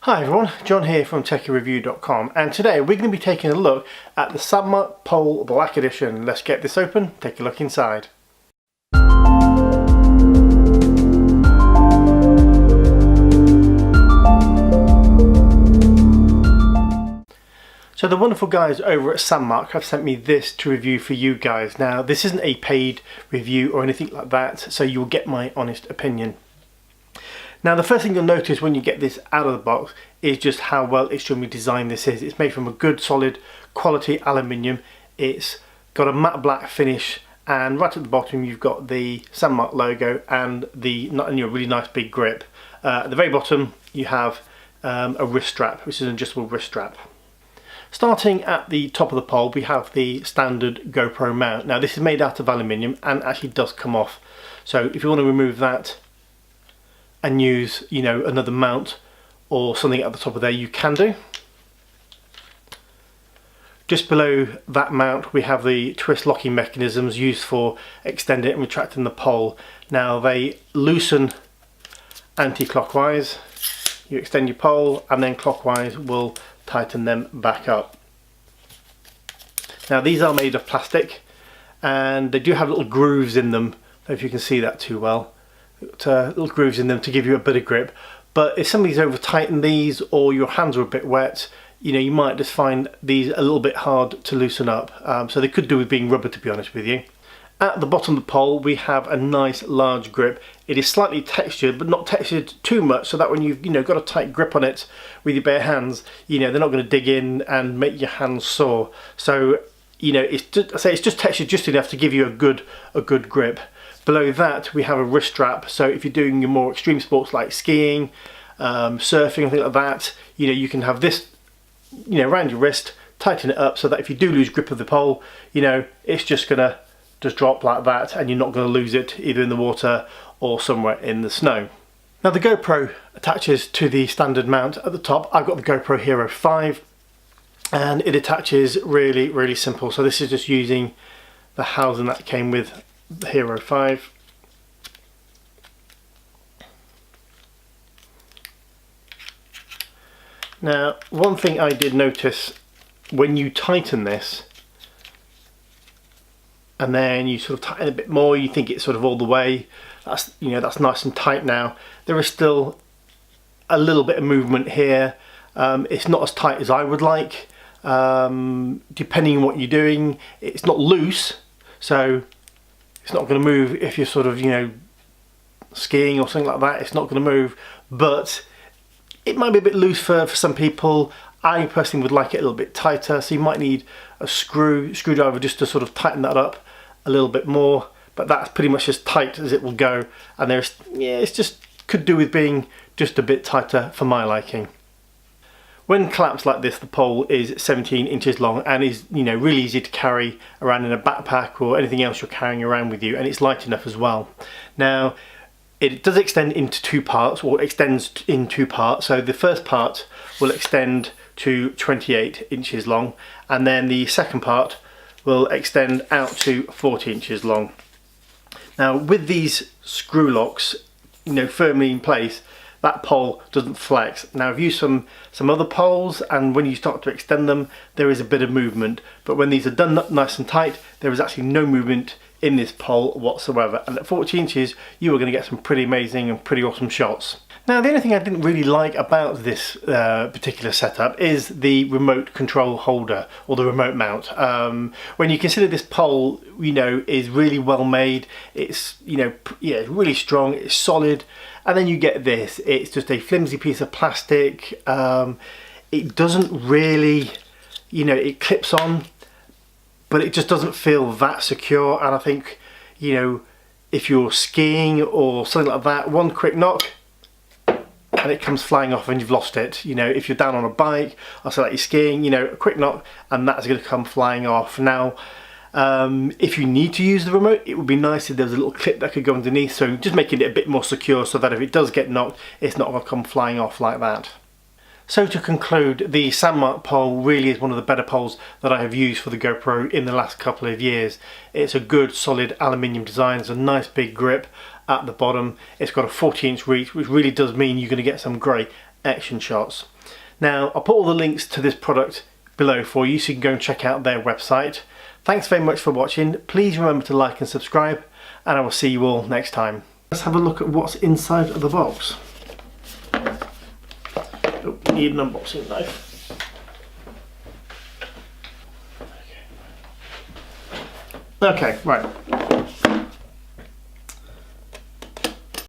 Hi everyone, John here from TechieReview.com, and today we're going to be taking a look at the Sandmarc Pole Black Edition. Let's get this open, take a look inside. So the wonderful guys over at Sandmarc have sent me this to review for you guys. Now this isn't a paid review or anything like that, so you'll get my honest opinion. Now the first thing you'll notice when you get this out of the box is just how well extremely designed this is. It's made from a good solid quality aluminium. It's got a matte black finish, and right at the bottom you've got the Sandmarc logo and the really nice big grip. At the very bottom you have a wrist strap, which is an adjustable wrist strap. Starting at the top of the pole we have the standard GoPro mount. Now this is made out of aluminium and actually does come off. So if you want to remove that and use, another mount or something at the top of there, you can do. Just below that mount we have the twist locking mechanisms used for extending and retracting the pole. Now they loosen anti-clockwise. You extend your pole and then clockwise will tighten them back up. Now these are made of plastic and they do have little grooves in them, if you can see that too well. Little grooves in them to give you a bit of grip, but if somebody's over tightened these or your hands are a bit wet, you might just find these a little bit hard to loosen up, so they could do with being rubber, to be honest with you. At the bottom of the pole we have a nice large grip. It is slightly textured but not textured too much, so that when you've got a tight grip on it with your bare hands, they're not going to dig in and make your hands sore. So it's just textured just enough to give you a good grip. Below that we have a wrist strap, so if you're doing your more extreme sports like skiing, surfing, anything like that, you can have this around your wrist, tighten it up so that if you do lose grip of the pole, it's just gonna drop like that and you're not going to lose it either in the water or somewhere in the snow. Now the GoPro attaches to the standard mount at the top. I've got the GoPro Hero 5 and it attaches really simple. So this is just using the housing that came with the Hero 5. Now one thing I did notice, when you tighten this and then you sort of tighten a bit more, you think it's sort of all the way, that's nice and tight now. There is still a little bit of movement here. It's not as tight as I would like. Depending on what you're doing, it's not loose, so it's not going to move if you're sort of skiing or something like that. It's not going to move, but it might be a bit loose for some people. I personally would like it a little bit tighter, so you might need a screwdriver just to sort of tighten that up a little bit more, but that's pretty much as tight as it will go, and it's just could do with being just a bit tighter for my liking. When collapsed like this, the pole is 17 inches long and is really easy to carry around in a backpack or anything else you're carrying around with you, and it's light enough as well. Now it does extend into two parts, or extends in two parts. So the first part will extend to 28 inches long, and then the second part will extend out to 40 inches long. Now with these screw locks firmly in place, that pole doesn't flex. Now I've used some other poles, and when you start to extend them there is a bit of movement, but when these are done nice and tight there is actually no movement in this pole whatsoever, and at 40 inches you are going to get some pretty amazing and pretty awesome shots. Now the only thing I didn't really like about this particular setup is the remote control holder, or the remote mount. When you consider this pole is really well made, it's really strong, it's solid, and then you get this, it's just a flimsy piece of plastic. It doesn't really, it clips on, but it just doesn't feel that secure, and I think if you're skiing or something like that, one quick knock and it comes flying off and you've lost it. If you're down on a bike or something like you're skiing, a quick knock and that's going to come flying off. Now if you need to use the remote, it would be nice if there was a little clip that could go underneath, so just making it a bit more secure so that if it does get knocked it's not going to come flying off like that. So to conclude, the Sandmarc pole really is one of the better poles that I have used for the GoPro in the last couple of years. It's a good solid aluminium design, it's a nice big grip at the bottom, it's got a 40-inch reach, which really does mean you're going to get some great action shots. Now I'll put all the links to this product below for you so you can go and check out their website. Thanks very much for watching. Please remember to like and subscribe, and I will see you all next time. Let's have a look at what's inside of the box. Oh, need an unboxing knife. Okay, right.